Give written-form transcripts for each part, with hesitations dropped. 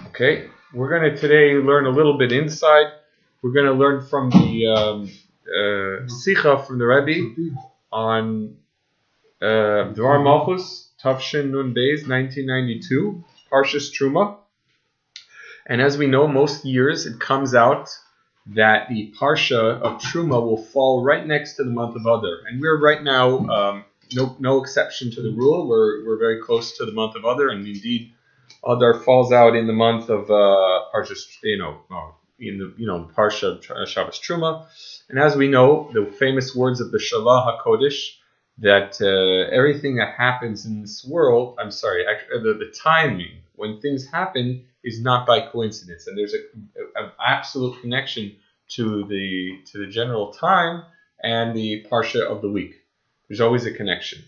Okay, we're going to today learn a little bit inside. We're going to learn from the Sikha from the Rebbe on Dvar Malchus, Tavshin Nun Beis, 1992, Parshas Terumah. And as we know, most years it comes out that the Parsha of Terumah will fall right next to the month of Adar. And we're right now, no exception to the rule. We're very close to the month of Adar, and indeed, Adar falls out in the month of Parshas, in the Parsha of Shabbos Terumah. And as we know, the famous words of the Shalah HaKodesh, that everything that happens in this world, the timing when things happen is not by coincidence, and there's an absolute connection to the general time and the Parsha of the week. There's always a connection,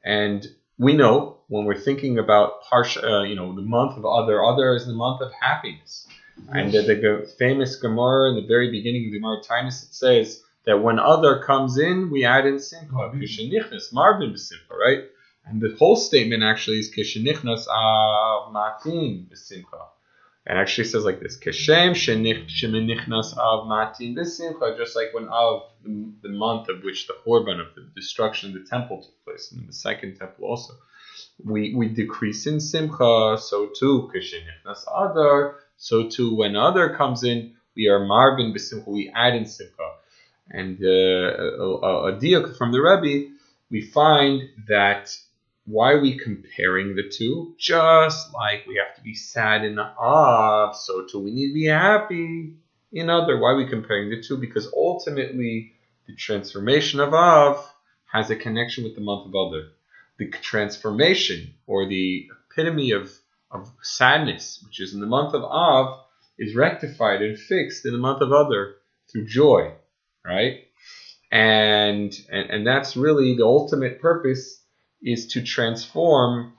and we know when we're thinking about Parsha, the month of Adar is the month of happiness, and the famous Gemara in the very beginning of the Gemara Tainus, it says that when Adar comes in, we add in Simcha, Kishenichnas Marvin b'Simcha, right? And the whole statement actually is Kishenichnas Av Matin b'Simcha. And actually says like this: Keshem shemenichnas Av Matin b'Simcha, just like when Av, the month of which the Horban of the destruction of the temple took place, and in the second temple also, we decrease in Simcha. So too Kishenichnas Adar. So too when Adar comes in, we are Marvin b'Simcha. We add in Simcha. And a diuk from the Rebbe, we find that why are we comparing the two? Just like we have to be sad in Av, so too we need to be happy in Adar. Why are we comparing the two? Because ultimately the transformation of Av has a connection with the month of Adar. The transformation, or the epitome of sadness, which is in the month of Av, is rectified and fixed in the month of Adar through joy. Right? And that's really the ultimate purpose, is to transform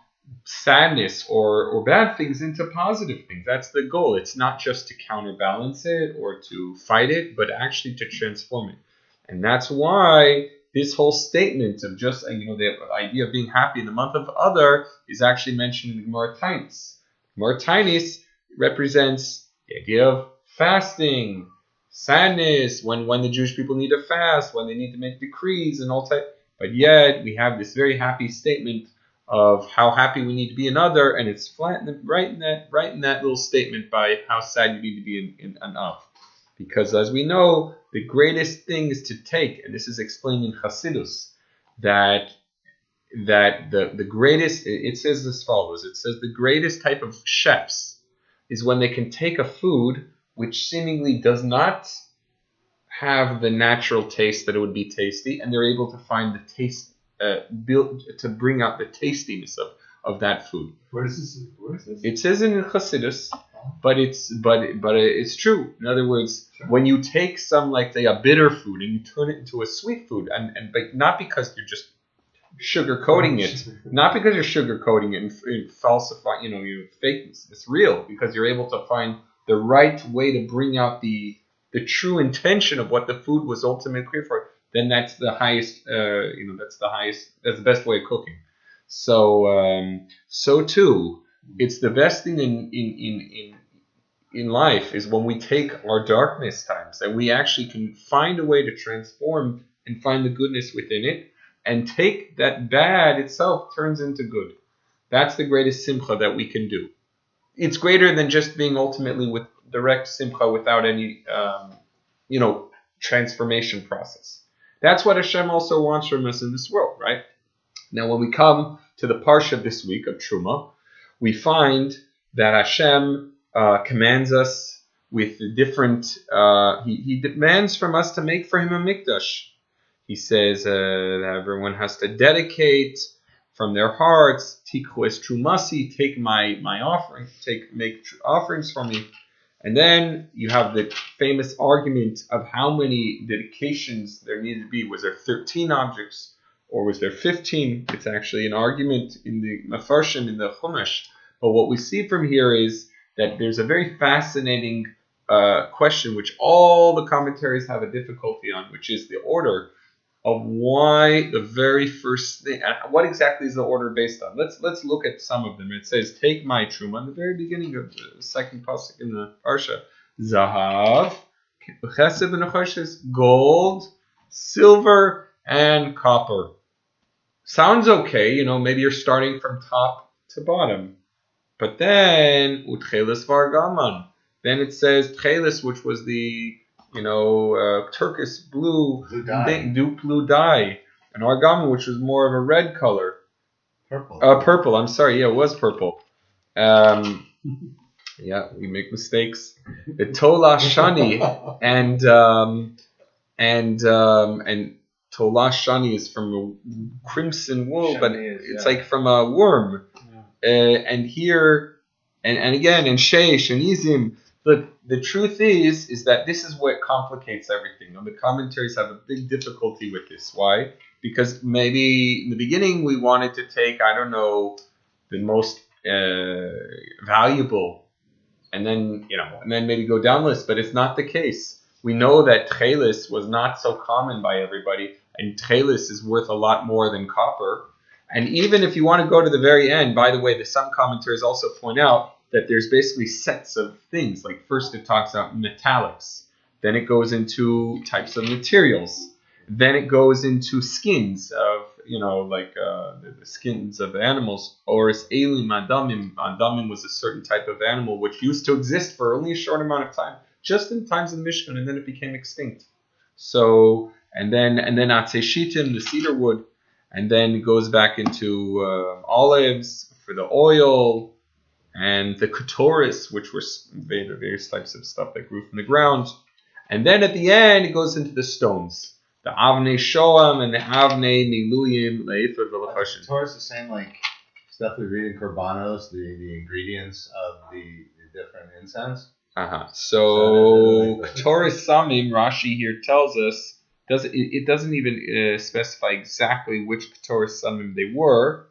sadness or bad things into positive things. That's the goal. It's not just to counterbalance it or to fight it, but actually to transform it. And that's why this whole statement of just, the idea of being happy in the month of Adar is actually mentioned in the Gemara Tainus. Gemara Tainus represents the idea of fasting, sadness, when the Jewish people need to fast, when they need to make decrees and all type. But yet we have this very happy statement of how happy we need to be in Adar, and it's flat right in that little statement by how sad you need to be in Av. Because as we know, the greatest thing is to take, and this is explained in Chassidus, that the greatest, it says as follows: it says the greatest type of chefs is when they can take a food which seemingly does not have the natural taste that it would be tasty, and they're able to find the taste, to bring out the tastiness of that food. Where is this? It says in Chassidus, but it's true. In other words, when you take some, like say, a bitter food and you turn it into a sweet food, and not because you're just sugarcoating it, and falsify, your fakeness. It's real because you're able to find the right way to bring out the true intention of what the food was ultimately created for. Then that's the highest, that's the best way of cooking. So too, it's the best thing in life is when we take our darkness times and we actually can find a way to transform and find the goodness within it, and take that bad itself turns into good. That's the greatest simcha that we can do. It's greater than just being ultimately with direct simcha without any, transformation process. That's what Hashem also wants from us in this world, right? Now, when we come to the Parsha this week of Terumah, we find that Hashem commands us with different, he demands from us to make for him a mikdash. He says that everyone has to dedicate from their hearts, tikhu es trumasi, take my offering, make offerings for me. And then you have the famous argument of how many dedications there needed to be. Was there 13 objects or was there 15? It's actually an argument in the Mefarshim, in the Chumash. But what we see from here is that there's a very fascinating question which all the commentaries have a difficulty on, which is the order of why the very first thing, what exactly is the order based on? Let's look at some of them. It says, take my truma, in the very beginning of the second pasuk in the parsha. Zahav, chesed v'nechoshes, gold, silver, and copper. Sounds okay, maybe you're starting from top to bottom. But then, utchelis vargaman. Then it says tchelis, which was the turquoise blue dye, and argaman, which was more of a red color. Purple. I'm sorry. Yeah, it was purple. Yeah, we make mistakes. The tola shani and tola shani is from a crimson wool, but it's like from a worm. And here, and again, and sheish and izim. Look, the truth is that this is what complicates everything. The commentaries have a big difficulty with this. Why? Because maybe in the beginning we wanted to take, the most valuable, and then maybe go down the list. But it's not the case. We know that tchelis was not so common by everybody, and tchelis is worth a lot more than copper. And even if you want to go to the very end, by the way, some commentaries also point out that there's basically sets of things. Like first it talks about metallics, then it goes into types of materials, then it goes into skins of, the skins of animals. Or as elim adamim. Adamim was a certain type of animal which used to exist for only a short amount of time, just in times of the Mishkan, and then it became extinct. So, and then atzeshitim, the cedar wood, and then it goes back into olives for the oil, and the katoris, which were various types of stuff that grew from the ground. And then at the end, it goes into the stones. The avnei shoam and the avnei miluyim le'ifod v'lechoshen. The Torah is the same stuff we read in Korbanos, the ingredients of the different incense. So katoris samim, Rashi here tells us, it doesn't even specify exactly which katoris samim they were.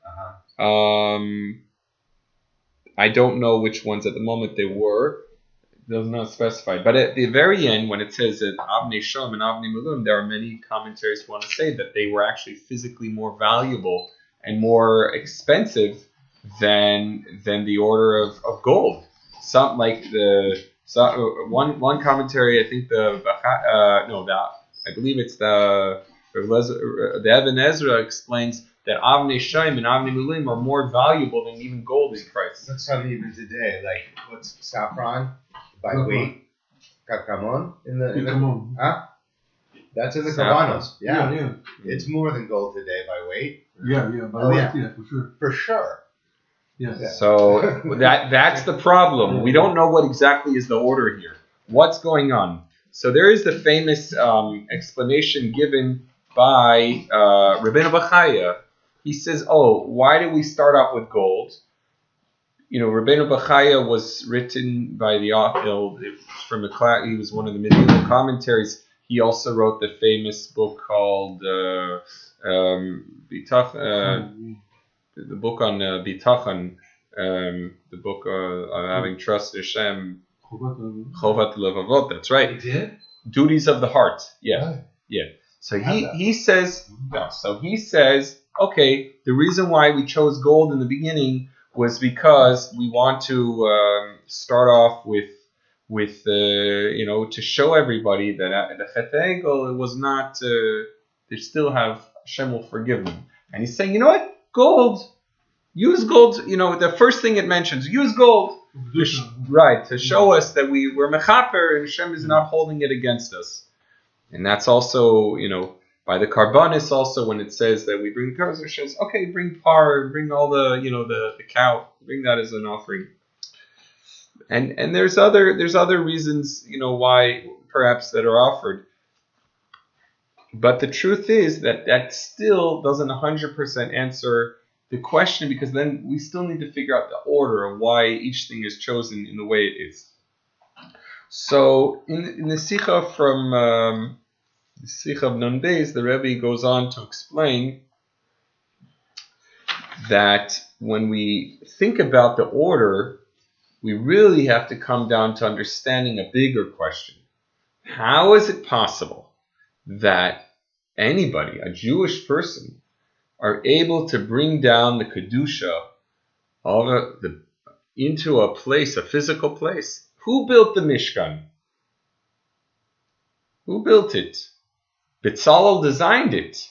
I don't know which ones at the moment they were. It does not specify. But at the very end, when it says that Avnei Shom and Avnei Mulum, there are many commentaries who want to say that they were actually physically more valuable and more expensive than the order of gold. Some one commentary, I think I believe it's the Ibn Ezra explains that Avnei Shaim and Avnei Mulim are more valuable than even gold in price. That's not even today. Like, what's saffron by weight? Kakamon in the That's in the Korbanos. Yeah. It's more than gold today by weight. Yeah, by weight, for sure. For sure. Yeah. So that's the problem. We don't know what exactly is the order here. What's going on? So there is the famous explanation given by Rabbeinu Bachaya. He says, why did we start off with gold? Rabbeinu Bachaya was written by the author from he was one of the medieval commentaries. He also wrote the famous book called the book on Bitachon, the book on having trust in Hashem. Chovat Levavot, that's right. He did? Duties of the heart. Yeah. Right. Yeah. So he says, okay, the reason why we chose gold in the beginning was because we want to start off with to show everybody that the Chet Egel, it was not, they still have, Hashem will forgive them. And he's saying, gold, use gold, the first thing it mentions, use gold. To show us that we're mechaper and Hashem is not holding it against us. And that's also, by the Karbanis also, when it says that we bring cars, it says, okay, bring par, bring all the, the cow, bring that as an offering. And there's other reasons, why perhaps that are offered. But the truth is that still doesn't 100% answer the question, because then we still need to figure out the order of why each thing is chosen in the way it is. So in the Sikha from the Sikha of Nun Beis, the Rebbe goes on to explain that when we think about the order, we really have to come down to understanding a bigger question. How is it possible that anybody, a Jewish person, are able to bring down the Kedusha into a place, a physical place. Who built the Mishkan? Who built it? Bezalel designed it.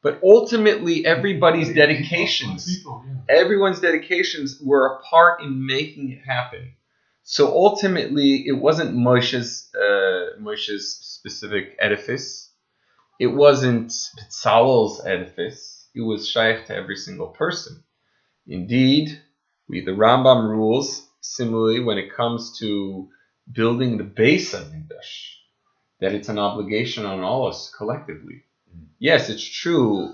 But ultimately, everybody's dedications, everyone's dedications were a part in making it happen. So ultimately, it wasn't Moshe's specific edifice. It wasn't Bezalel's edifice. It was shaykh to every single person. Indeed, the Rambam rules, similarly, when it comes to building the base of Mikdash, that it's an obligation on all of us collectively. Yes, it's true.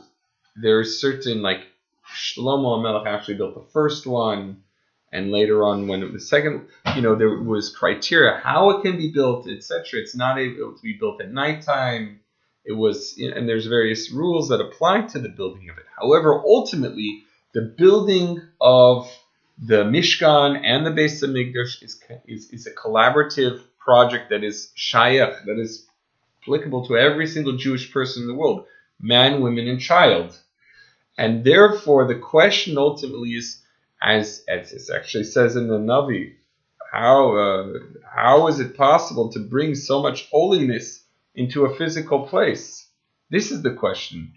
There's certain, like Shlomo HaMelech actually built the first one, and later on, when it was the second, there was criteria how it can be built, etc. It's not able to be built at nighttime. It was, and there's various rules that apply to the building of it. However, ultimately, the building of the Mishkan and the Beis HaMikdash is a collaborative project that is shayach, that is applicable to every single Jewish person in the world, man, women, and child. And therefore, the question ultimately is, as it actually says in the Navi, how is it possible to bring so much holiness into a physical place? This is the question.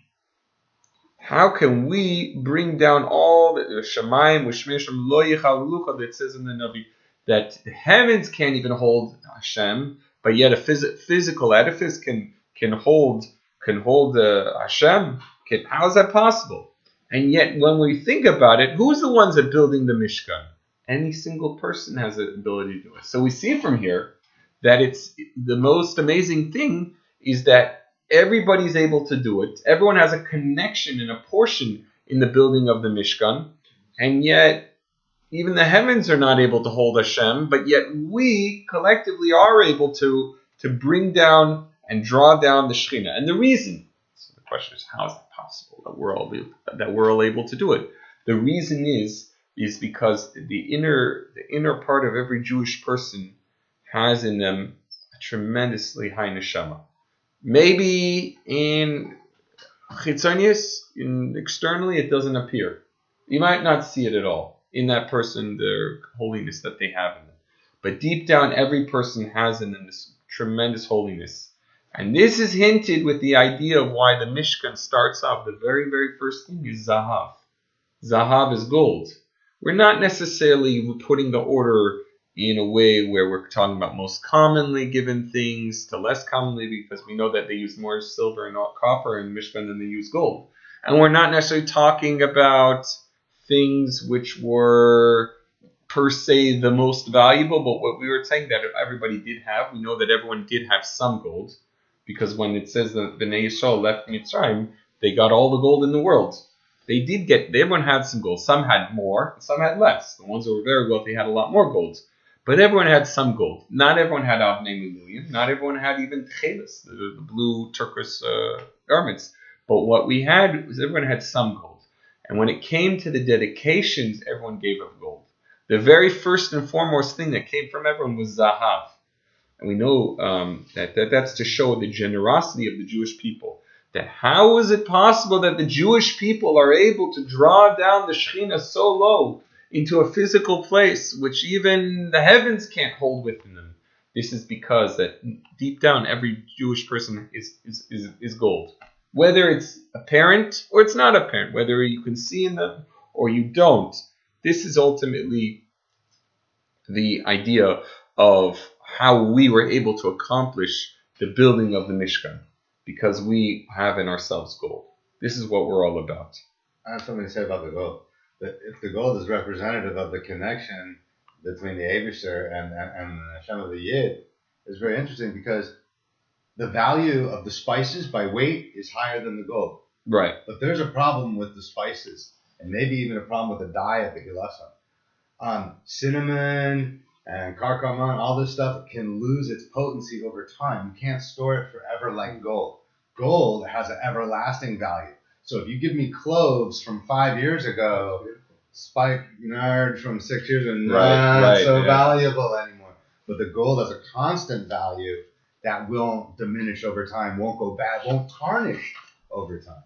How can we bring down all the Shamayim, Ushmishim, Lo Yichal Lucha that says in the Navi, that the heavens can't even hold Hashem, but yet a physical edifice can hold Hashem? How is that possible? And yet, when we think about it, who's the ones that are building the Mishkan? Any single person has the ability to do it. So we see from here that it's the most amazing thing is that everybody's able to do it. Everyone has a connection and a portion in the building of the Mishkan, and yet even the heavens are not able to hold Hashem, but yet we collectively are able to bring down and draw down the Shekhinah. And the reason, so the question is, how is it possible that we're all able to do it? The reason is because the inner part of every Jewish person has in them a tremendously high neshama. Maybe in chitzonius, externally, it doesn't appear. You might not see it at all in that person, the holiness that they have in them. But deep down, every person has in them this tremendous holiness. And this is hinted with the idea of why the Mishkan starts off. The very, very first thing is Zahav. Zahav is gold. We're not necessarily putting the order in a way where we're talking about most commonly given things to less commonly, because we know that they use more silver and copper in Mishkan than they use gold. And we're not necessarily talking about things which were per se the most valuable, but what we were saying that everybody did have, we know that everyone did have some gold, because when it says that Bnei Yisrael left Mitzrayim, they got all the gold in the world. Everyone had some gold. Some had more, some had less. The ones who were very wealthy had a lot more gold. But everyone had some gold. Not everyone had Avnei Miluim. Not everyone had even Tchelis, the blue turquoise garments. But what we had was everyone had some gold. And when it came to the dedications, everyone gave up gold. The very first and foremost thing that came from everyone was Zahav. And we know that's to show the generosity of the Jewish people. That how is it possible that the Jewish people are able to draw down the Shekhinah so low into a physical place which even the heavens can't hold within them? This is because that deep down every Jewish person is gold. Whether it's apparent or it's not apparent, whether you can see in them or you don't, this is ultimately the idea of how we were able to accomplish the building of the Mishkan. Because we have in ourselves gold. This is what we're all about. I have something to say about the gold. That if the gold is representative of the connection between the Eibusher and the Hashem of the Yid, it's very interesting because the value of the spices by weight is higher than the gold. Right. But there's a problem with the spices, and maybe even a problem with the dye of the Gilasam. Cinnamon and cardamom, all this stuff can lose its potency over time. You can't store it forever like gold. Gold has an everlasting value. So if you give me cloves from 5 years ago, spikenard from 6 years ago, not so valuable anymore. But the gold has a constant value that won't diminish over time, won't go bad, won't tarnish over time.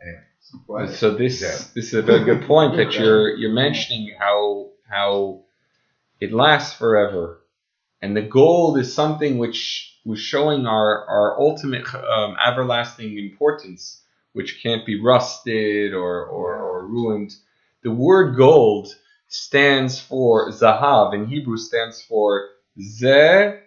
Anyway, so this is a very good point that you're mentioning how it lasts forever, and the gold is something which was showing our ultimate everlasting importance, which can't be rusted or ruined. The word gold stands for zahav in Hebrew, stands for ze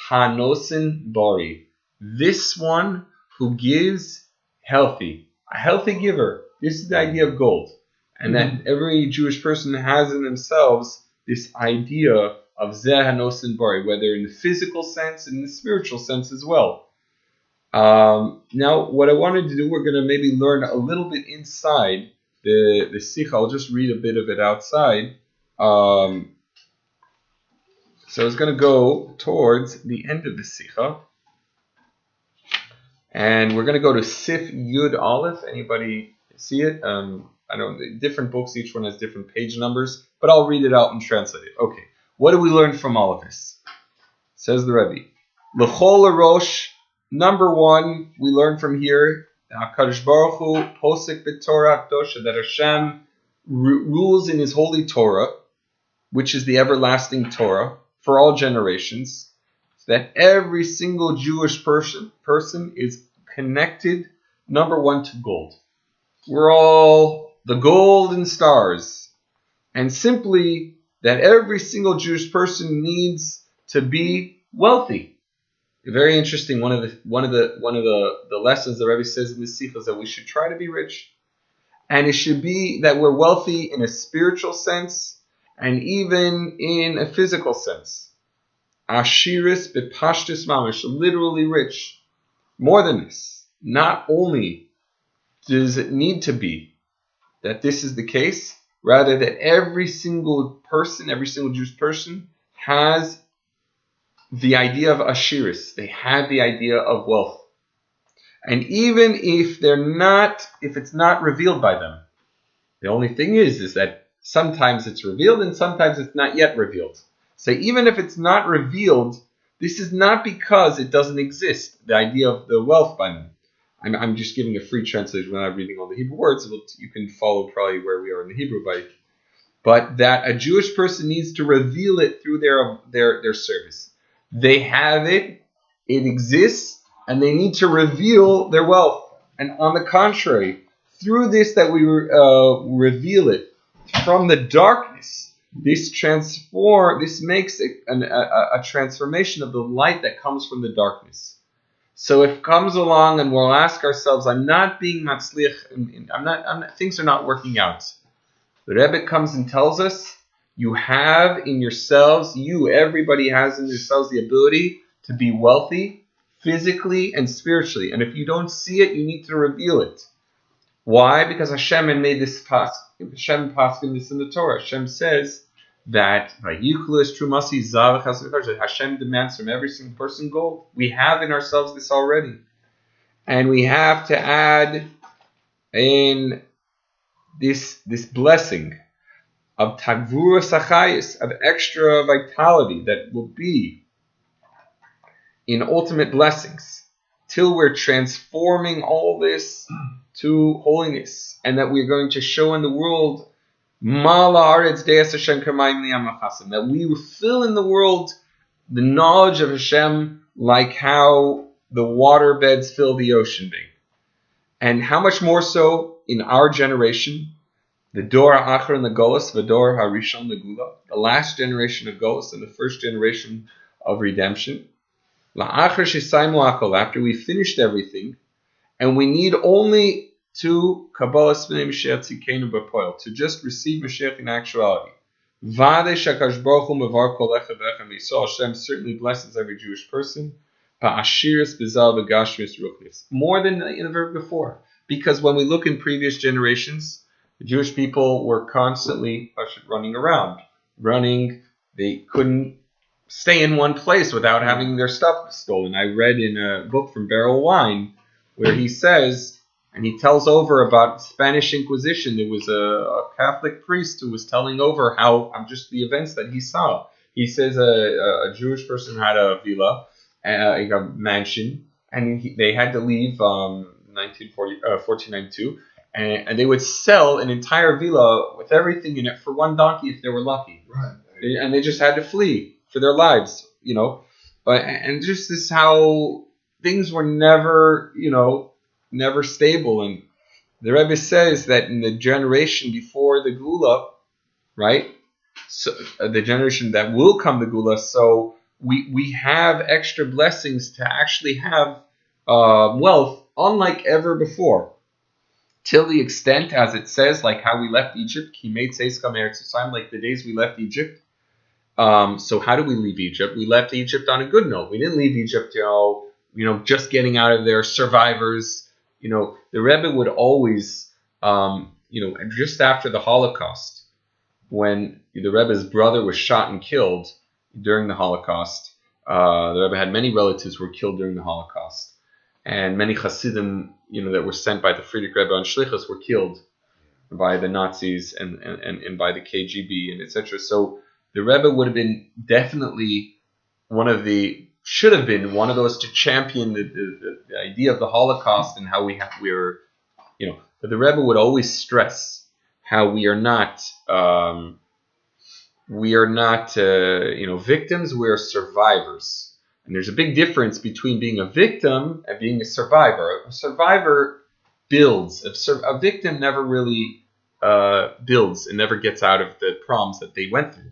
hanosin bori. This one who gives healthy, a healthy giver. This is the idea of gold, and that every Jewish person has in themselves this idea of ze hanosin bori, whether in the physical sense and in the spiritual sense as well. Now, what I wanted to do, we're going to maybe learn a little bit inside the Sikha. I'll just read a bit of it outside. So I was going to go towards the end of the Sikha. And we're going to go to Sif Yud Aleph. Anybody see it? I don't know, different books, each one has different page numbers, but I'll read it out and translate it. Okay, what do we learn from all of this? Says the Rebbe. L'chol Rosh, number one, we learn from here, HaKadosh Baruch Hu, Posek b'Torah Dosha, that Hashem rules in His holy Torah, which is the everlasting Torah, for all generations, so that every single Jewish person is connected, number one, to gold. We're all the golden stars, and simply that every single Jewish person needs to be wealthy. Very interesting. One of the lessons the Rebbe says in the Sikha is that we should try to be rich, and it should be that we're wealthy in a spiritual sense and even in a physical sense. Ashiris bepashtus mamish, literally rich. More than this, not only does it need to be that this is the case, rather that every single person, every single Jewish person has the idea of ashiris. They have the idea of wealth. And even if it's not revealed by them, the only thing is that sometimes it's revealed and sometimes it's not yet revealed. So even if it's not revealed, this is not because it doesn't exist, the idea of the wealth by them. I'm just giving a free translation. We're not reading all the Hebrew words. You can follow probably where we are in the Hebrew, but that a Jewish person needs to reveal it through their service. They have it, it exists, and they need to reveal their wealth. And on the contrary, through this that we reveal it from the darkness, this makes a transformation of the light that comes from the darkness. So if it comes along and we'll ask ourselves, I'm not being matzliach, things are not working out. The Rebbe comes and tells us, you have in yourselves, everybody has in yourselves the ability to be wealthy, physically and spiritually. And if you don't see it, you need to reveal it. Why? Because Hashem had made this Hashem paskin this in the Torah. Hashem says that Hashem demands from every single person gold. We have in ourselves this already. And we have to add in this blessing of tagvura sachayis, of extra vitality that will be in ultimate blessings, till we're transforming all this to holiness, and that we're going to show in the world that we will fill in the world the knowledge of Hashem like how the water beds fill the ocean bank. And how much more so in our generation, the Dor HaAchar and the Golus, the Dor HaRishon Negula, the last generation of Golus and the first generation of redemption. La'achar shesaymu hakol, after we finished everything, and we need only to Kabbalas b'nei Mashiach tzidkeinu b'poel, to just receive Mashiach in actuality. V'adei shakadosh baruch hu mevar kol echad v'echad v'yisrael, Hashem certainly blesses every Jewish person, ba'ashiris b'zal v'gashmis ruchnis, more than in the verse before. Because when we look in previous generations, the Jewish people were constantly running around. They couldn't stay in one place without having their stuff stolen. I read in a book from Beryl Wine where he says, and he tells over about Spanish Inquisition. There was a Catholic priest who was telling over how just the events that he saw. He says a Jewish person had a villa, a mansion, and they had to leave 1492, and they would sell an entire villa with everything in it for one donkey if they were lucky. Right. And they just had to flee for their lives, and just this how things were never stable. And the Rebbe says that in the generation before the Gula, right, so the generation that will come the Gula, so we have extra blessings to actually have wealth unlike ever before. Till the extent, as it says, like how we left Egypt, Ki made Seiskam Eretz Yisrael, like the days we left Egypt. So how do we leave Egypt? We left Egypt on a good note. We didn't leave Egypt, just getting out of there, survivors. The Rebbe would always, just after the Holocaust, when the Rebbe's brother was shot and killed during the Holocaust, the Rebbe had many relatives who were killed during the Holocaust. And many Hasidim, that were sent by the Friedrich Rebbe on Shlichus were killed by the Nazis and by the KGB and etc. So the Rebbe would have been definitely should have been one of those to champion the idea of the Holocaust and how we're, but the Rebbe would always stress how we are not victims, we are survivors. And there's a big difference between being a victim and being a survivor. A survivor builds. A victim never really builds and never gets out of the problems that they went through.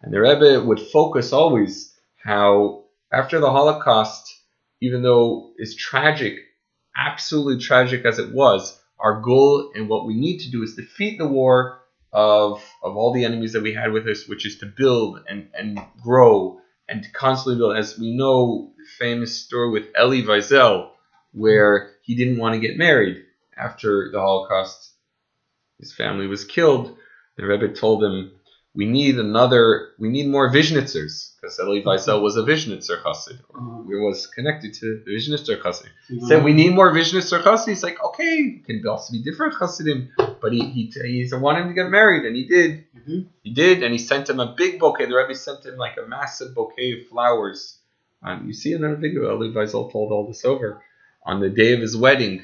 And the Rebbe would focus always how after the Holocaust, even though it's tragic, absolutely tragic as it was, our goal and what we need to do is defeat the war of all the enemies that we had with us, which is to build and grow and to constantly build. As we know, the famous story with Elie Wiesel, where he didn't want to get married after the Holocaust. His family was killed. The Rebbe told him, we need more Vizhnitzers, because Elie Wiesel was a Vizhnitzer Chassid, or was connected to the Vizhnitzer Chassid. He said, we need more Vizhnitzer Chassid. He's like, okay, can also be different Chassidim, but he wanted him to get married, and he did. Mm-hmm. He did, and he sent him a big bouquet. The Rebbe sent him like a massive bouquet of flowers. You see in another video, Elie Wiesel told all this over on the day of his wedding,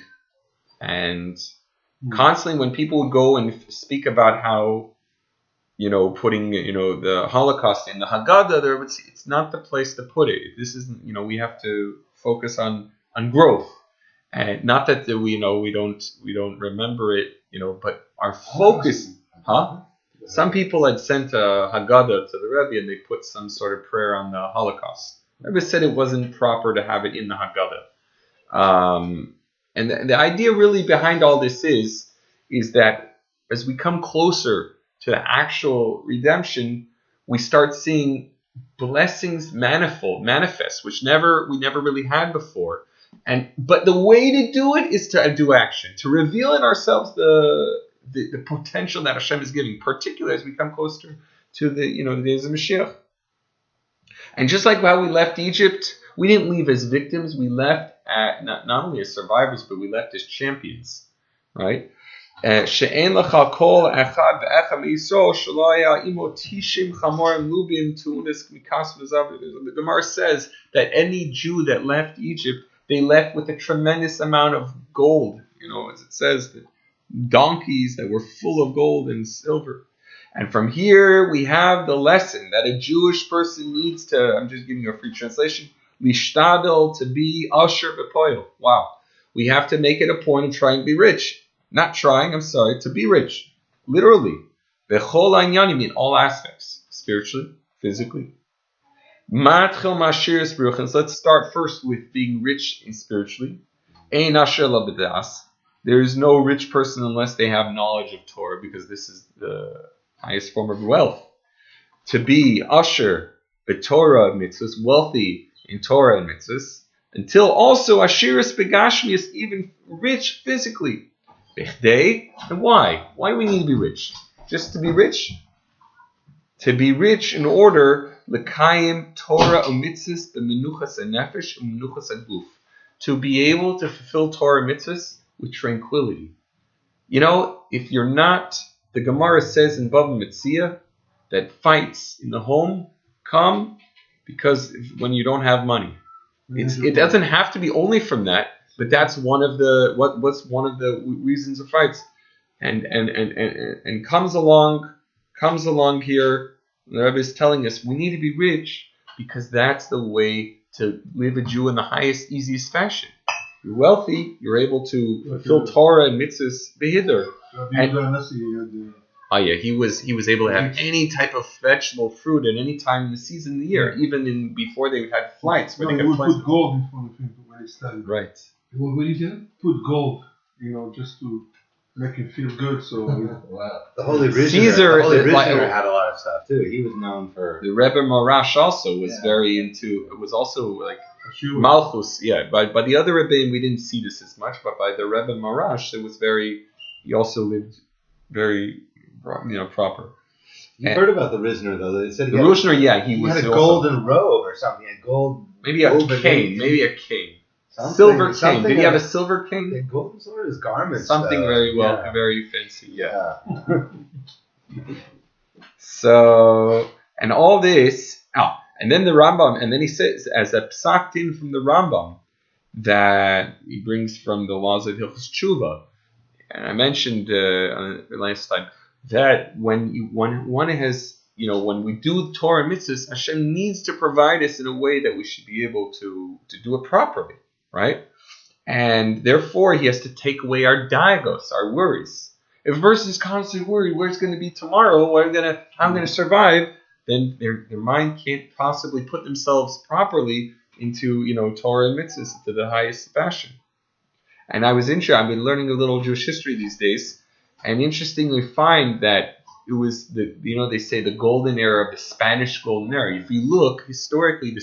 and constantly when people would go and speak about how, putting, the Holocaust in the Haggadah, it's not the place to put it. This isn't, we have to focus on growth, and not that we don't remember it, but our focus, Some people had sent a Haggadah to the Rebbe and they put some sort of prayer on the Holocaust. The Rebbe said it wasn't proper to have it in the Haggadah. And the idea really behind all this is that as we come closer to the actual redemption, we start seeing blessings manifest, which we never really had before. But the way to do it is to do action, to reveal in ourselves the potential that Hashem is giving, particularly as we come closer to the days of Mashiach. And just like how we left Egypt, we didn't leave as victims. We left not only as survivors, but we left as champions, right? The Gemara says that any Jew that left Egypt, they left with a tremendous amount of gold. As it says, that donkeys that were full of gold and silver. And from here we have the lesson that a Jewish person needs to, I'm just giving you a free translation, lishtadel, to be asher b'poil. Wow. We have to make it a point of trying to be rich. To be rich. Literally. B'chol ha'inyanim, in all aspects. Spiritually, physically. Matchel mashiris bruchins. Let's start first with being rich and spiritually. Ein asher la b'das. There is no rich person unless they have knowledge of Torah, because this is the highest form of wealth. To be asher, b'Torah mitzvahs, wealthy in Torah and mitzvahs, until also ashiris begashmius, even rich physically. Bechdei, and why? Why do we need to be rich? Just to be rich? To be rich in order l'kayim Torah u'mitzvahs b'menuchas ha'nefesh u'menuchas ha'guf. To be able to fulfill Torah mitzvahs with tranquility. If you're not, the Gemara says in Bava Metzia that fights in the home come because when you don't have money. It doesn't have to be only from that. But that's one of the what's one of the reasons of fights, and comes along here. The Rebbe is telling us we need to be rich because that's the way to live a Jew in the highest, easiest fashion. You're wealthy, you're able to fulfill Torah and mitzvahs behiddur. Oh yeah, he was able to have any type of vegetable, fruit at any time in the season of the year, even before they had flights. He would put gold in front of him when he studied. Right. What did he do? Put gold, just to make him feel good. So wow. The Holy Caesar had a lot of stuff too. He was known for the Rebbe Marash also was very into. It was also like Malchus. Yeah, by the other Rebbe we didn't see this as much, but by the Rebbe Marash it was very. He also lived very, proper. You heard about the Rizner though? They said the Rishner, he had a golden robe or something. A gold. Maybe a cane. Silver cane. Did he have a silver cane? The golden sword is garments. Something very fancy. Yeah. So, and all this. And then the Rambam, and then he says, as a psak din from the Rambam, that he brings from the laws of Hilchos Tshuva. And I mentioned last time that when one has, when we do Torah mitzvahs, Hashem needs to provide us in a way that we should be able to do it properly, right? And therefore, He has to take away our daigos, our worries. If a person is constantly worried, where's going to be tomorrow? How I'm going to survive? Then their mind can't possibly put themselves properly into Torah and mitzvahs to the highest fashion. And I've been learning a little Jewish history these days, and interestingly find that it was they say the golden era of the Spanish golden era. If you look historically, the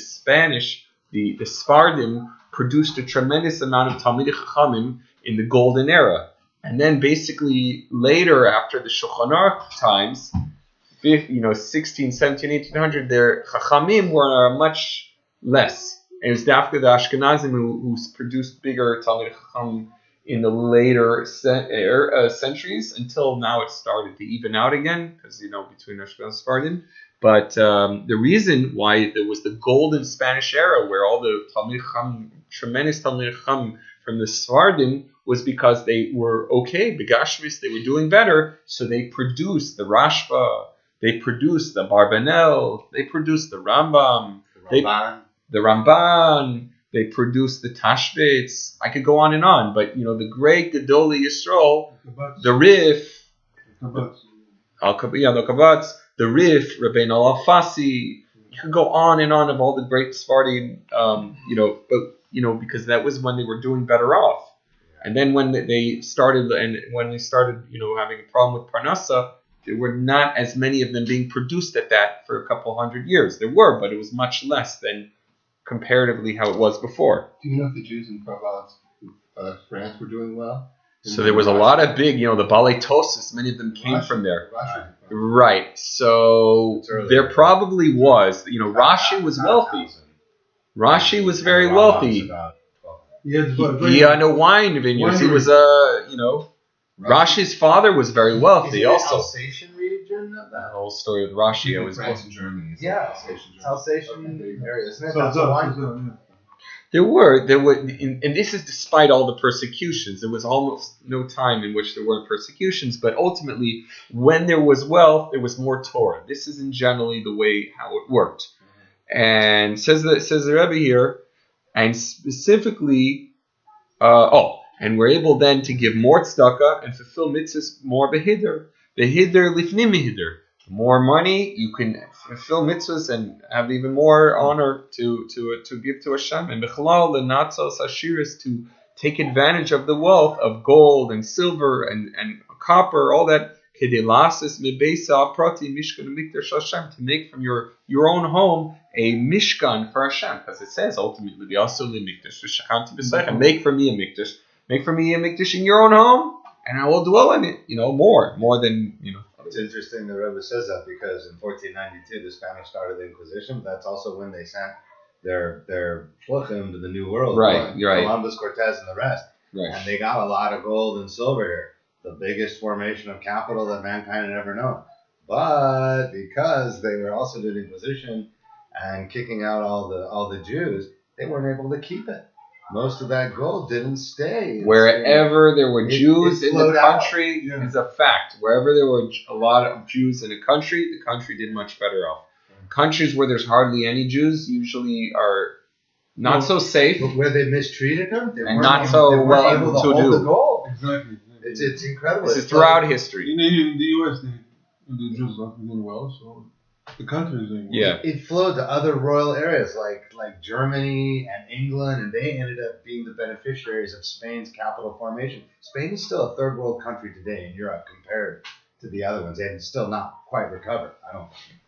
Sephardim produced a tremendous amount of Talmidei Chachamim in the golden era, and then basically later after the Shulchan Aruch times, 16, 17, 1800, their Chachamim were much less. And it was Dafka the Ashkenazim who produced bigger Talmidei Chacham in the later centuries until now it started to even out again because between Ashkenaz and Sephardim. But the reason why there was the golden Spanish era where all the Talmidei Chacham, tremendous Talmidei Chacham from the Sephardim was because they were okay, Begashmis, they were doing better, so they produced the Rashba, they produced the Barbanel, they produced the Rambam, the Ramban, they produced the Tashbetz. I could go on and on, but the great Gedolei Yisrael, the Rif, the Kavatz, the Rif, Rabbeinu Al-Alfasi. You could go on and on of all the great Sephardim, because that was when they were doing better off. And then when they started, having a problem with Parnassa, there were not as many of them being produced at that for a couple hundred years. There were, but it was much less than comparatively how it was before. Do you know if the Jews in Provence, France, were doing well? So there was a lot of big, the Balei Tosas, many of them came from there. Right. So there probably was, Rashi was wealthy. Rashi was very wealthy. He had no wine vineyards. He was Rashi's father was very wealthy also. Alsatian region? The whole story with Rashi. France and Germany. Yeah, Alsatian area, isn't it? That's a wine. There were, and this is despite all the persecutions. There was almost no time in which there weren't persecutions, but ultimately, when there was wealth, there was more Torah. This isn't generally the way how it worked. And says the Rebbe here, and specifically, and we're able then to give more tzedakah and fulfill mitzvahs more behiddur. Behiddur lifnim behiddur. More money, you can fulfill mitzvahs and have even more honor to give to Hashem. And b'chalal the natzos ashiris, to take advantage of the wealth of gold and silver and copper, all that. Kedelasis mebeisa prati mishkan mikdash Hashem, to make from your own home a mishkan for Hashem, because it says ultimately we also mikdash v'shakanti b'seichem, make for me a mikdash. Make for me a mikdash in your own home, and I will dwell in it. More than. It's interesting the Rebbe says that because in 1492 the Spanish started the Inquisition. But that's also when they sent their shluchim to the New World. Right, you're right. Columbus, Cortez, and the rest. Right. And they got a lot of gold and silver here. The biggest formation of capital that mankind had ever known. But because they were also doing Inquisition and kicking out all the Jews, they weren't able to keep it. most of that gold didn't stay. Wherever there were Jews in the country Yeah. is a fact. Wherever there were a lot of Jews in a country, the country did much better off. Countries where there's hardly any Jews usually are not so safe. But where they mistreated them, they And weren't not able, so they weren't well able to to hold do. the gold. Exactly. It's incredible. This is It's throughout like- history. In the US, the Jews are doing well, so the country is doing well. Yeah. It flowed to other royal areas like Germany and England, and they ended up being the beneficiaries of Spain's capital formation. Spain is still a third world country today in Europe compared to the other ones, and it's still not quite recovered. I don't think.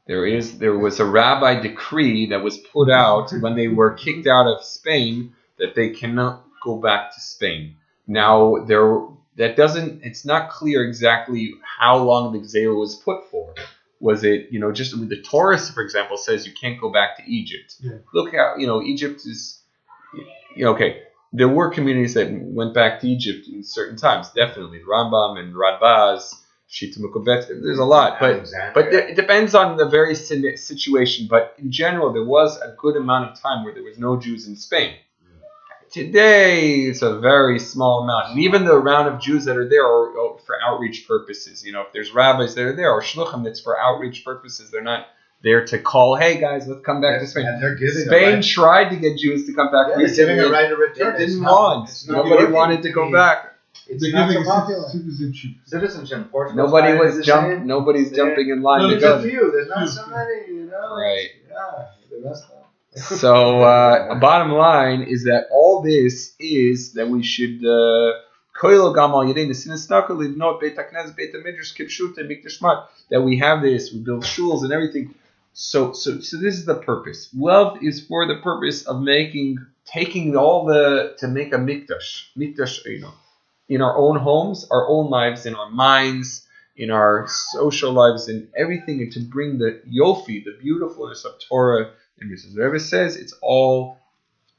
There was a rabbi decree that was put out when they were kicked out of Spain that they cannot go back to Spain. Now it's not clear exactly how long the Gzeira was put for. Was it, just the Torah, for example, says you can't go back to Egypt. Yeah. Look how, Egypt is, okay. There were communities that went back to Egypt in certain times, definitely. Rambam and Radbaz, Shita Mukobet, there's a lot. But it depends on the very situation. But in general, there was a good amount of time where there was no Jews in Spain. Today, it's a very small amount. And even the amount of Jews that are there are for outreach purposes. If there's rabbis that are there, or shluchim that's for outreach purposes, they're not there to call, hey guys, let's come back to Spain. And they're giving Spain tried to get Jews to come back. they're giving a right to return. They didn't want. Nobody wanted to go back. It's They're not so giving popular. citizenship. Citizenship. Portugal's Nobody fine, was it's the same. Nobody's jumping in line to There's go. a few. There's not so many. Right. Yeah, the rest of them. So, bottom line is that all this is that we should that we have this, we build shuls and everything. So this is the purpose. Wealth is for the purpose of taking to make a mikdash, in our own homes, our own lives, in our minds, in our social lives, in everything, and to bring the yofi, the beautifulness of Torah. And Mrs. Rebbe says it's all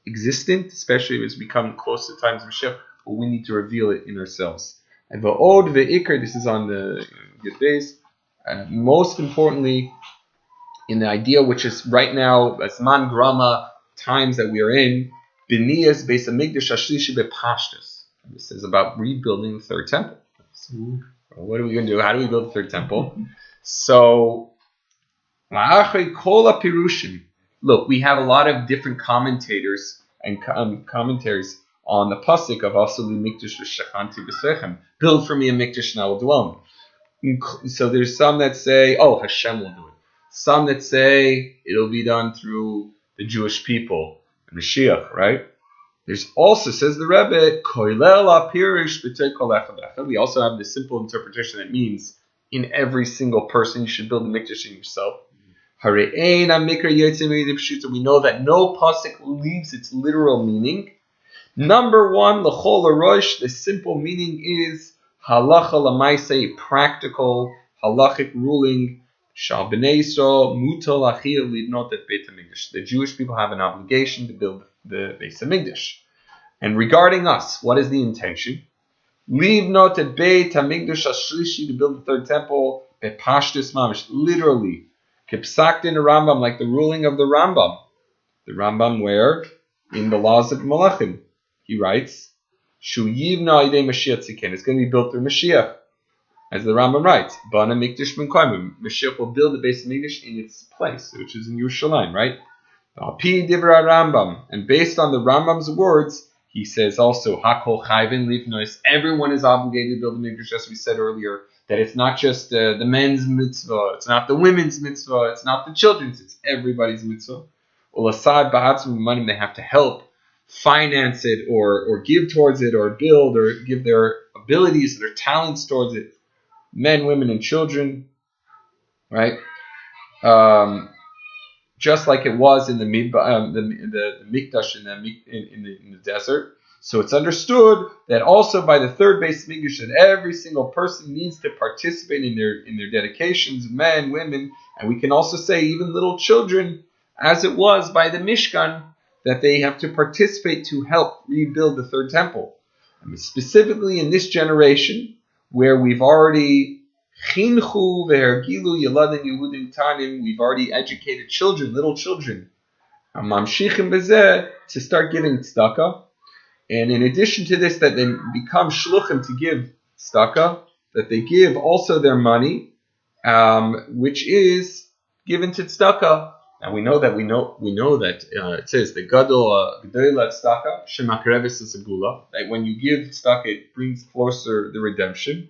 existent, especially as we come close to times of Mashiach, but we need to reveal it in ourselves. And va'od ve'ikr, this is on the good days. Most importantly, in the idea which is right now, as man grama times that we are in, b'niyas beis hamikdash hashlishi bepashtus. This is about rebuilding the third temple. What are we going to do? How do we build the third temple? So, la'achri kol hapirushim. Look, we have a lot of different commentators and commentaries on the pasuk of Asuli Mikdash Shachanti B'Sechem. Build for me a mikdash and I will dwell in it. So there's some that say, Hashem will do it. Some that say it'll be done through the Jewish people, Mashiach, right? There's also, says the Rebbe, Koilel HaPirish B'Tei Kol Echad Echad. We also have the simple interpretation that means in every single person you should build a mikdash in yourself. We know that no pasuk leaves its literal meaning. Number one, l'chol harosh, the simple meaning is halacha l'maaseh, a practical halachic ruling. Shal b'nei Yisrael mutal achiyah libnot et Beit HaMikdash. The Jewish people have an obligation to build the Beit HaMikdash. And regarding us, what is the intention? Libnot et Beit HaMikdash hashlishi, to build the third temple. Bepashtus mamish, literally. Kipsakt in the Rambam, like the ruling of the Rambam. The Rambam where? In the Laws of Malachim. He writes, Shu yivna idei Mashiach tzikain. It's going to be built through Mashiach. As the Rambam writes, Bana mikdash ben koimim. Mashiach will build the base of Mikdash in its place, which is in Yerushalayim, right? Pi divra Rambam. And based on the Rambam's words, he says also, Hakol chayvin livnois. Everyone is obligated to build the Mikdash, as we said earlier. That it's not just the men's mitzvah, it's not the women's mitzvah, it's not the children's, it's everybody's mitzvah. Ulasad ba'atzim money, they have to help finance it or give towards it or build or give their abilities, their talents towards it. Men, women, and children, right? Just like it was in the mikdash in the desert. So it's understood that also by the third base mikdash that every single person needs to participate in their dedications, men, women, and we can also say even little children, as it was by the Mishkan, that they have to participate to help rebuild the third temple. I mean, specifically in this generation, where we've already chinchu ve'hergilu yeladim yehudim tanim, we've already educated children, little children, Mamshichim bezeh, to start giving tzedakah. And in addition to this, that they become shluchim to give tzedakah, that they give also their money, which is given to tzedakah. And we know that it says the gadol gedolah tzedakah shemakreves segula, that when you give tzedakah, it brings closer the redemption.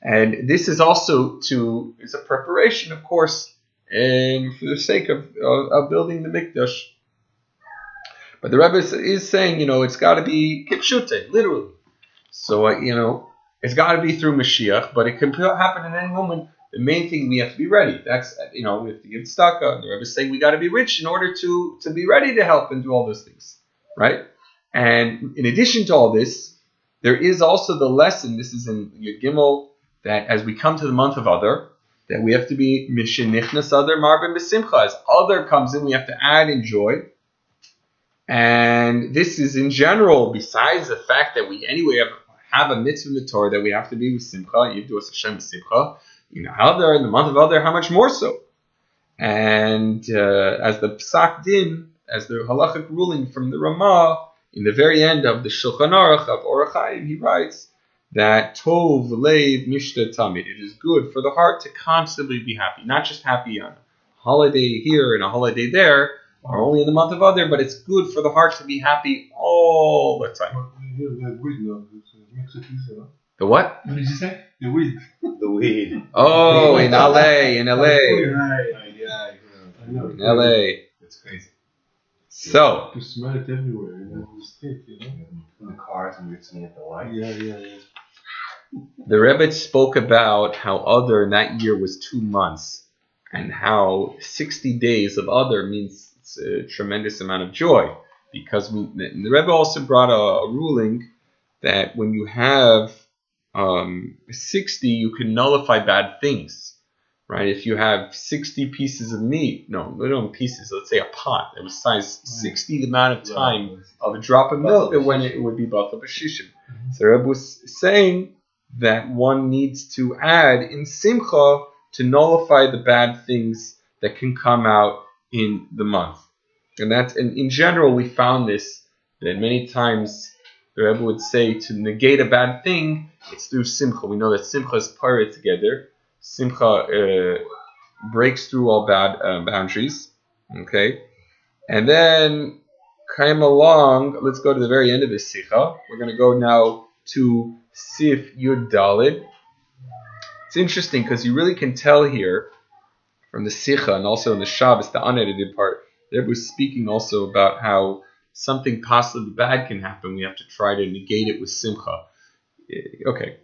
And this is also is a preparation, of course, and for the sake of building the mikdash. But the Rebbe is saying, it's got to be kipshute, literally. So, it's got to be through Mashiach, but it can happen at any moment. The main thing, we have to be ready. That's, we have to give tzedakah. The Rebbe is saying we got to be rich in order to be ready to help and do all those things, right? And in addition to all this, there is also the lesson, this is in Yud Gimel, that as we come to the month of Adar, that we have to be Mishenichnas Adar Marbim B'Simcha. As Adar comes in, we have to add in joy. And this is in general, besides the fact that we anyway have a mitzvah in the Torah that we have to be with Simcha, Yivdu as Hashem Simcha, Adar, in the month of Adar, how much more so? And as the Psak Din, as the halachic ruling from the Ramah, in the very end of the Shulchan Aruch of Orach Chaim, he writes that Tov Leiv Mishta Tamid. It is good for the heart to constantly be happy, not just happy on a holiday here and a holiday there, or only in the month of Adar, but it's good for the heart to be happy all the time. The what? What did you say? The weed. The weed. Oh, in LA. In LA. Yeah. In LA. It's crazy. So. You smell it everywhere. You stick, In the cars and you're seeing at the light. Yeah. The Rebbe spoke about how Adar in that year was 2 months, and how 60 days of Adar means it's a tremendous amount of joy, because the Rebbe also brought a ruling that when you have 60, you can nullify bad things, right? If you have 60 pieces of meat, no pieces, let's say a pot that was size 60 the amount of time of a drop of milk, that when it would be batal b'shishim. So the Rebbe was saying that one needs to add in simcha to nullify the bad things that can come out in the month. And in general, we found this, that many times the Rebbe would say to negate a bad thing, it's through simcha. We know that simcha is parah together. Simcha breaks through all bad boundaries. Okay? And then came along, let's go to the very end of this sikha. We're going to go now to Sif Yud Dalid. It's interesting because you really can tell here from the sikha and also in the Shabbos, the unedited part, the Rebbe was speaking also about how something possibly bad can happen. We have to try to negate it with simcha. Okay.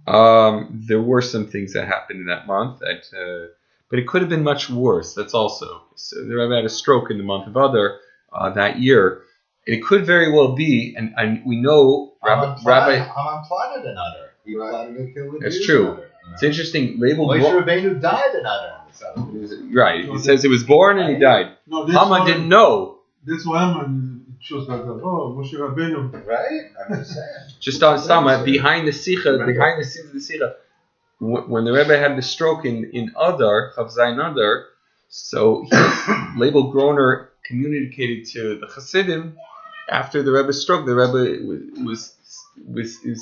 There were some things that happened in that month, but it could have been much worse. That's also. So the Rebbe had a stroke in the month of Adar that year. It could very well be, and we know Rabbi Haman plotted an Adar. He plotted to kill the Jews. That's true. It's interesting. Moshe Rabbeinu died in Adar. Right. It says he was born and he died. No, Haman didn't know. That's why Haman chose that. Moshe Rabbeinu. Right? I'm just saying. Just on Stama, behind the scenes of the Sikha, when the Rebbe had the stroke in Adar, Chav Zayin Adar, so Label Groner communicated to the Hasidim after the Rebbe's stroke. The Rebbe was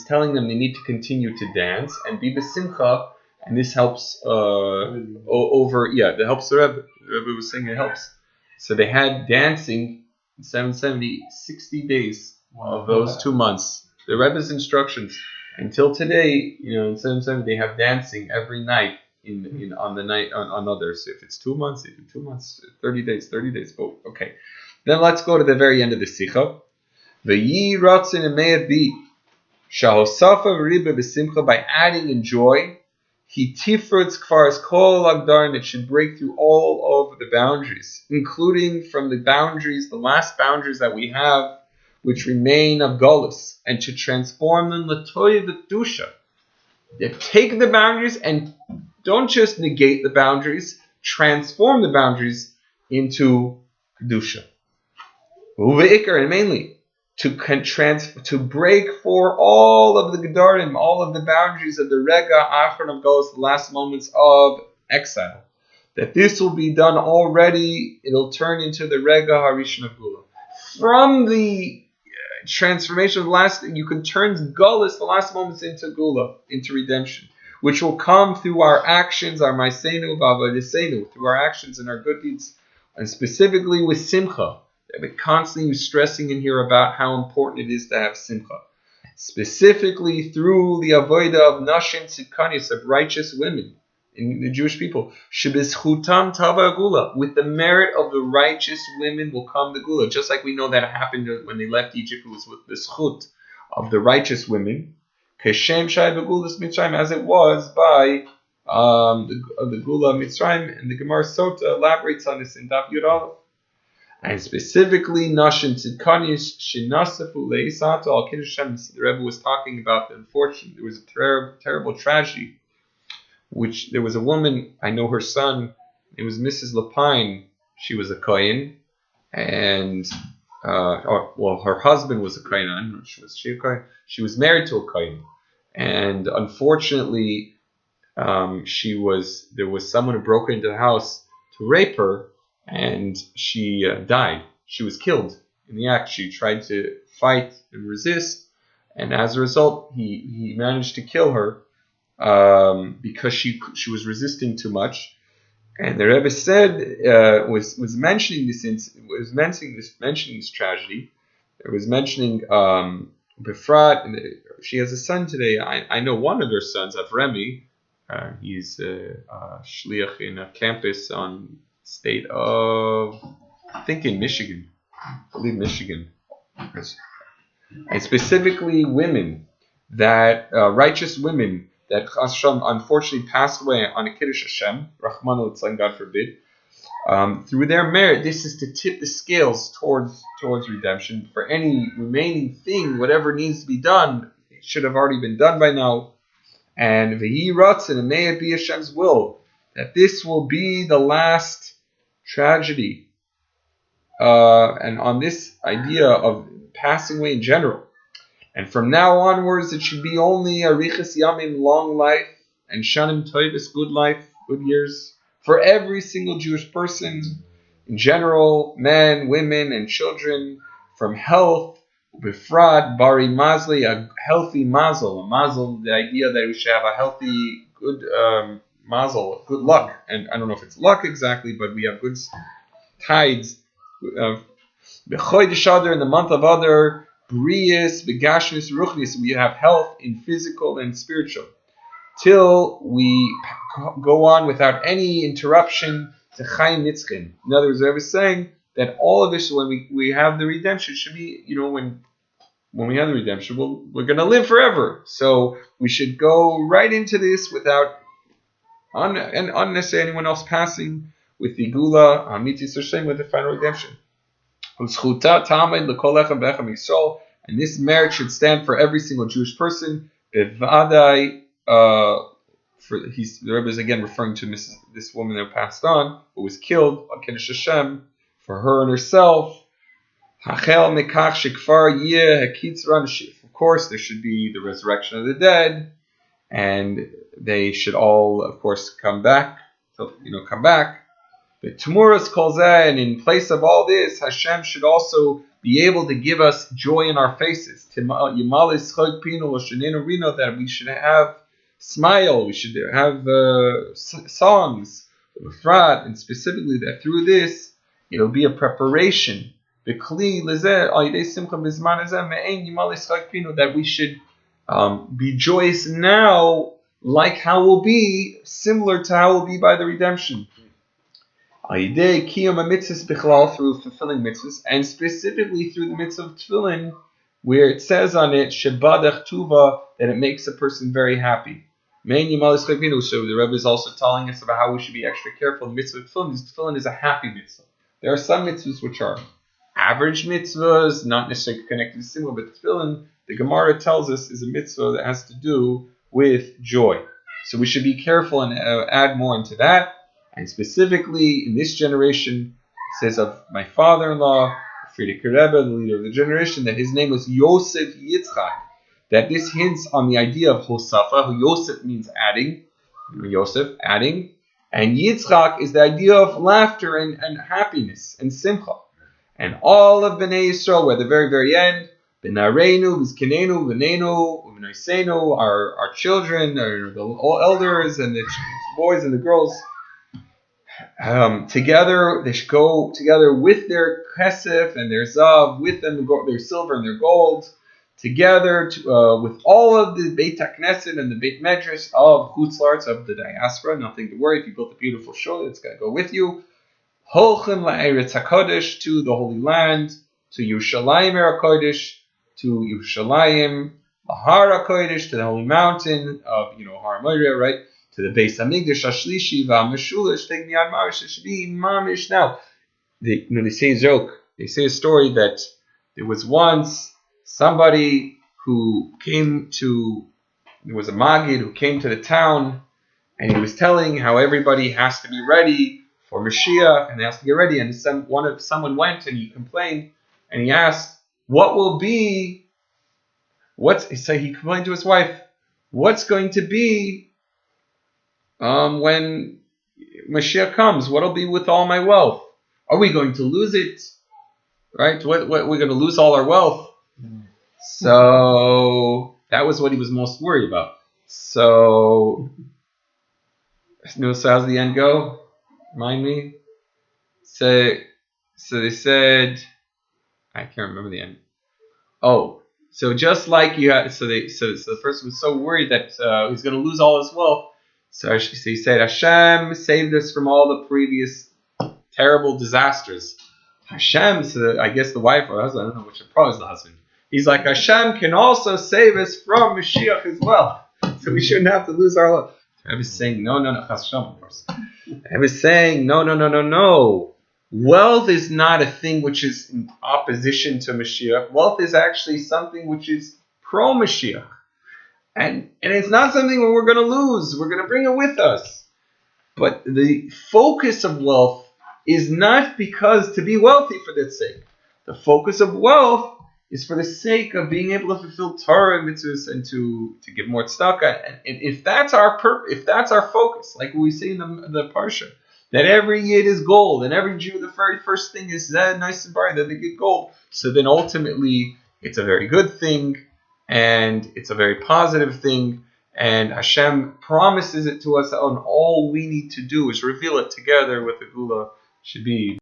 telling them they need to continue to dance and be besimcha, and this helps that helps the Rebbe. The Rebbe was saying it helps. So they had dancing in 770, 60 days of those 2 months. The Rebbe's instructions until today, in 770 they have dancing every night on the night on others. If it's 2 months, 30 days. Oh, okay. Then let's go to the very end of the Sikha. V'yi ratzin, and may it be shahosafa v'riba b'simcha, by adding in joy, he tifrutz kfaras kol agdar, and it should break through all of the boundaries, including from the boundaries, the last boundaries that we have, which remain of Golus, and to transform them l'toy v'dusha. Take the boundaries and don't just negate the boundaries, transform the boundaries into kedusha. And mainly to break for all of the gedarim, all of the boundaries of the rega achron of Golus, the last moments of exile. that this will be done already. It'll turn into the Rega Harishon of Gula. From the transformation of the last, you can turn Gullus, the last moments, into Gula, into redemption, which will come through our actions, our Maisenu, Vavadisenu, through our actions and our good deeds, and specifically with Simcha. I've been constantly stressing in here about how important it is to have Simcha. Specifically through the avodah of Nashim Tzidkanis, of righteous women in the Jewish people. Shebizchutam tava gula. With the merit of the righteous women will come the gula. Just like we know that happened when they left Egypt, it was with the schut of the righteous women. Keshem shai begulas Mitzrayim, as it was by the gula of Mitzrayim, and the Gemara Sota elaborates on this in Daf Yud Aleph. And specifically, Nashim Tzidkanis Shinasafu Leisata Al Kiddush Hashem. The Rebbe was talking about the unfortunate. There was a terrible tragedy, which there was a woman. I know her son. It was Mrs. Lapine. She was a Kohen, and her husband was a Kohen. I don't know. Was she a Kohen? She was married to a Kohen, and unfortunately, there was someone who broke into the house to rape her. And she died. She was killed in the act. She tried to fight and resist, and as a result, he managed to kill her because she was resisting too much. And the Rebbe said was mentioning this tragedy. It was mentioning Befrat, and she has a son today. I know one of their sons, Avremi. He's a shliach in a campus on state of, I think in Michigan. I believe Michigan. And specifically women, that righteous women that Hashem unfortunately passed away on a Kiddush Hashem, Rahman al-Tzlan, God forbid, through their merit, this is to tip the scales towards redemption. For any remaining thing, whatever needs to be done, it should have already been done by now. And V'hi Ratzon, and may it be Hashem's will, that this will be the last tragedy, and on this idea of passing away in general. And from now onwards, it should be only Arichas Yamim, long life, and Shanim Toivus, good life, good years, for every single Jewish person, in general, men, women, and children, from health, Befrat, Bari Mazli, a healthy mazel. A mazel, the idea that we should have a healthy, good mazel, good luck. And I don't know if it's luck exactly, but we have good tides. B'chodesh Adar, in the month of Adar, Brius, Begashmis, Ruchnis, we have health in physical and spiritual. Till we go on without any interruption to Chaim Nitzchin. In other words, I was saying that all of this, when we have the redemption, should be, when we have the redemption, we're going to live forever. So we should go right into this without unnecessarily anyone else passing, with the Gula, Amitis Hashem, with the final redemption. And this merit should stand for every single Jewish person. The Rebbe is again referring to this woman that passed on, who was killed on Kiddush Hashem, for her and herself. Of course, there should be the resurrection of the dead, and they should all, of course, come back. But Tumuras Kolzeh, and in place of all this, Hashem should also be able to give us joy in our faces. That we should have smile, we should have songs, and specifically that through this, it'll be a preparation. That we should be joyous now, like how we'll be, similar to how we'll be by the redemption. Through fulfilling mitzvahs, and specifically through the mitzvah of tefillin, where it says on it, Shebadach Tuva, that it makes a person very happy. So the Rebbe is also telling us about how we should be extra careful. The mitzvah of tefillin is a happy mitzvah. There are some mitzvahs which are average mitzvahs, not necessarily connected to simcha, but tefillin, the Gemara tells us, is a mitzvah that has to do with joy. So we should be careful and add more into that. And specifically in this generation, it says of my father-in-law, Friedrich Rebbe, the leader of the generation, that his name was Yosef Yitzchak. That this hints on the idea of Hosafa, who Yosef means adding, Yosef, adding, And Yitzchak is the idea of laughter and happiness and simcha. And all of Bnei Yisrael were at the very, very end. B'nareinu, b'zkenenu, b'neinu, b'noisenu, our children, the all elders, and the boys and the girls. Together, they should go together with their kesef and their zav, with them their silver and their gold, together with all of the Beit HaKnesset and the Beit Medrash of Chutzlarts, of the diaspora. Nothing to worry. If you built a beautiful shul, it's going to go with you. Holchem la'eretz HaKodesh, to the Holy Land, to Yerushalayim HaKodesh, to Yerushalayim, Har HaKodesh, to the Holy Mountain of, Har Moria, right? To the Beis Hamikdash Hashlishi v'Hameshulesh Tegniyan Marish. It should be mamish now. They say a joke. They say a story that there was once somebody who came to. There was a Maggid who came to the town, and he was telling how everybody has to be ready for Mashiach, and they have to get ready. And someone went and he complained, and he asked, "What will be?" He complained to his wife, "What's going to be?" When Mashiach comes, what'll be with all my wealth? Are we going to lose it? Right? What we're going to lose all our wealth? So that was what he was most worried about. So how's the end go? Remind me. So they said, I can't remember the end. Oh, so just like you had, so the person was so worried that he's going to lose all his wealth. So he said, Hashem saved us from all the previous terrible disasters. Hashem, so I guess the wife or husband, I don't know which, probably is the husband. He's like, Hashem can also save us from Mashiach as well. So we shouldn't have to lose our life. I was saying, no, Hashem, of course. I was saying, no. Wealth is not a thing which is in opposition to Mashiach. Wealth is actually something which is pro-Mashiach. And it's not something we're going to lose. We're going to bring it with us. But the focus of wealth is not because to be wealthy for that sake. The focus of wealth is for the sake of being able to fulfill Torah and mitzvahs and to give more tzedakah. And if that's our if that's our focus, like we see in the parsha, that every yid is gold and every Jew, the very first thing is that nice and bright that they get gold. So then ultimately it's a very good thing. And it's a very positive thing, and Hashem promises it to us, and all we need to do is reveal it together with the Gula. Should be